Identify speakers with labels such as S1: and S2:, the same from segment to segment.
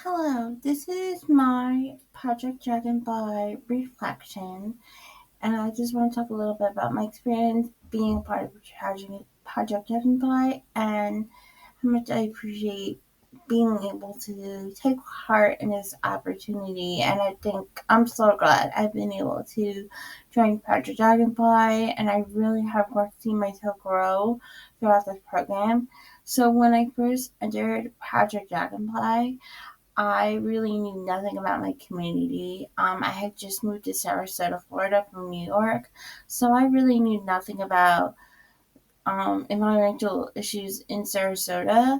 S1: Hello, this is my Project Dragonfly Reflection, and I just want to talk a little bit about my experience being a part of Project Dragonfly and how much I appreciate being able to take part in this opportunity. And I think I'm so glad I've been able to join Project Dragonfly, and I really have seen myself grow throughout this program. So when I first entered Project Dragonfly, I really knew nothing about my community. I had just moved to Sarasota, Florida from New York, so I really knew nothing about environmental issues in Sarasota.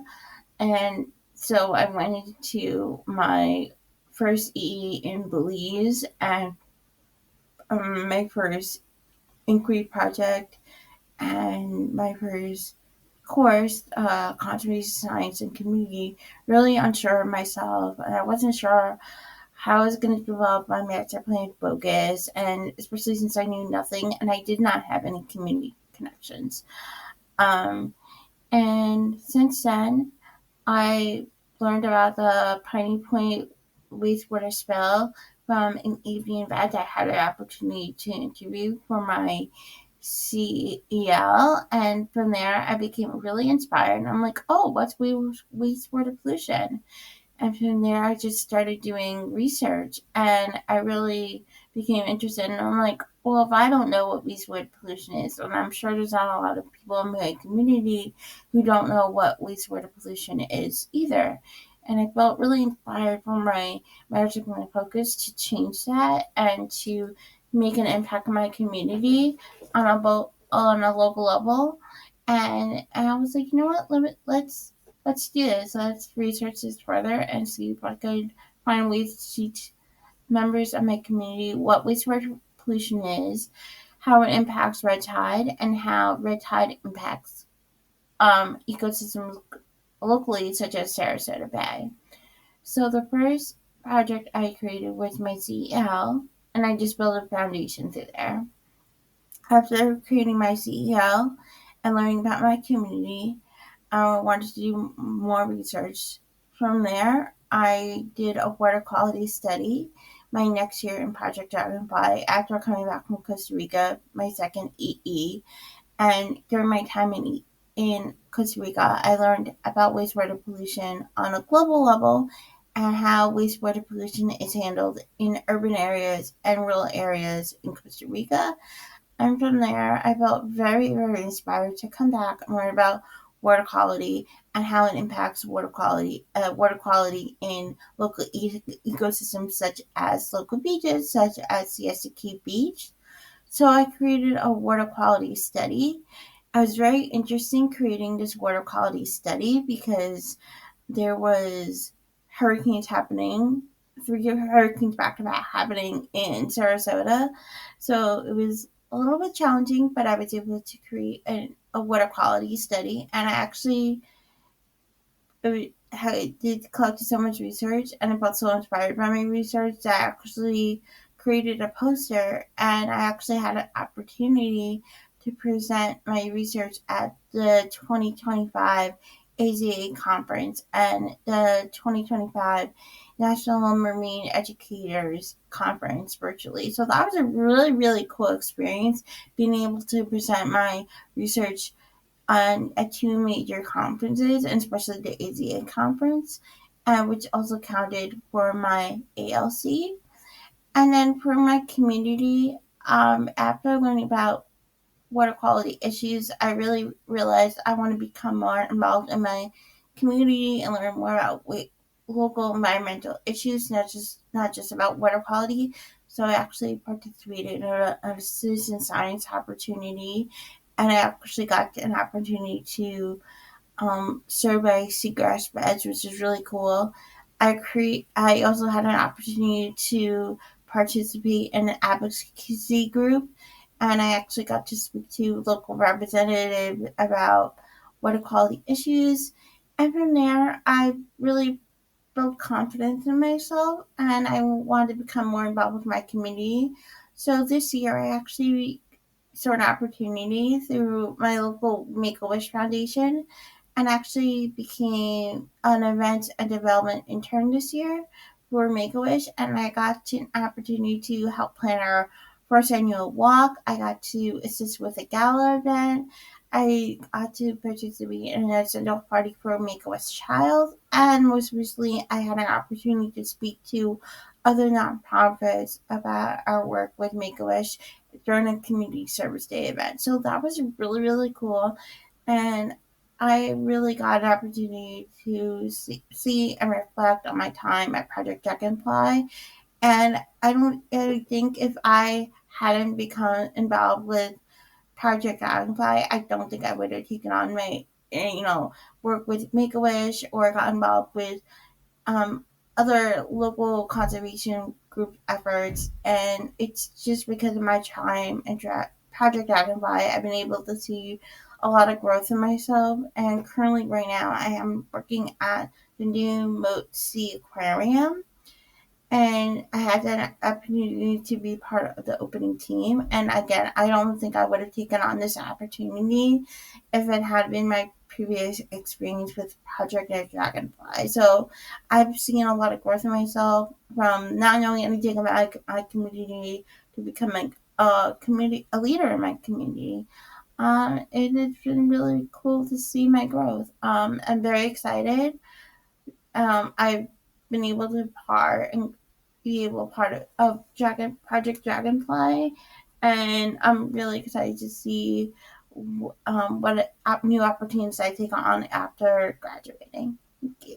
S1: And so I went into my first EE in Belize and my first inquiry project and my first course, conservation science and community, really unsure of myself, and I wasn't sure how I was going to develop my master plan focus, and especially since I knew nothing and I did not have any community connections. Um, and since then, I learned about the Piney Point wastewater spill from an evening event I had an opportunity to interview for my CEL, and from there I became really inspired. And I'm like, oh, what's wastewater pollution? And from there, I just started doing research, and I really became interested. And I'm like, well, if I don't know what wastewater pollution is, and I'm sure there's not a lot of people in my community who don't know what wastewater pollution is either. And I felt really inspired from my marriage my focus to change that and to make an impact in my community on a local level. And I was like, you know what? Let's do this. Let's research this further and see if I could find ways to teach members of my community what wastewater pollution is, how it impacts red tide, and how red tide impacts ecosystems locally, such as Sarasota Bay. So the first project I created was my CEL, and I just built a foundation through there. After creating my CEL and learning about my community, I wanted to do more research. From there, I did a water quality study my next year in Project Dragonfly after coming back from Costa Rica, my second EE. And during my time in Costa Rica, I learned about wastewater pollution on a global level and how wastewater pollution is handled in urban areas and rural areas in Costa Rica. And from there, I felt very, very inspired to come back and learn about water quality and how it impacts water quality in local ecosystems such as local beaches, such as Siesta Key Beach. So I created a water quality study. I was very interested in creating this water quality study because there was hurricanes happening, three hurricanes back to back happening in Sarasota. So it was a little bit challenging, but I was able to create a water quality study. And I actually did collect so much research, and I felt so inspired by my research that I actually created a poster, and I actually had an opportunity to present my research at the 2025 AZA conference and the 2025 National Marine Educators Conference virtually. So that was a really, really cool experience being able to present my research at two major conferences, and especially the AZA conference, which also counted for my ALC. And then for my community, after learning about water quality issues, I really realized I want to become more involved in my community and learn more about local environmental issues, not just about water quality. So I actually participated in a citizen science opportunity, and I actually got an opportunity to survey seagrass beds, which is really cool. I also had an opportunity to participate in an advocacy group, and I actually got to speak to local representatives about water quality issues. And from there, I really built confidence in myself, and I wanted to become more involved with my community. So this year, I actually saw an opportunity through my local Make a Wish Foundation, and actually became an events and development intern this year for Make-A-Wish, and I got an opportunity to help plan our first annual walk. I got to assist with a gala event. I got to participate in a send-off party for a Make-A-Wish child, and most recently, I had an opportunity to speak to other nonprofits about our work with Make-A-Wish during a community service day event. So that was really, really cool. And I really got an opportunity to see and reflect on my time at Project Dragonfly. And I think if I hadn't become involved with Project Dragonfly, I don't think I would have taken on my, work with Make a Wish or got involved with um, other local conservation group efforts. And it's just because of my time in Project Dragonfly, I've been able to see a lot of growth in myself. And currently, right now, I am working at the new Moat Sea Aquarium, and I had an opportunity to be part of the opening team. And again, I don't think I would have taken on this opportunity if it had been my previous experience with Project Dragonfly. So I've seen a lot of growth in myself from not knowing anything about my community to becoming a leader in my community. It has been really cool to see my growth. I'm very excited. I've been able to part and be able part of Project Dragonfly, and I'm really excited to see what new opportunities I take on after graduating. Thank you.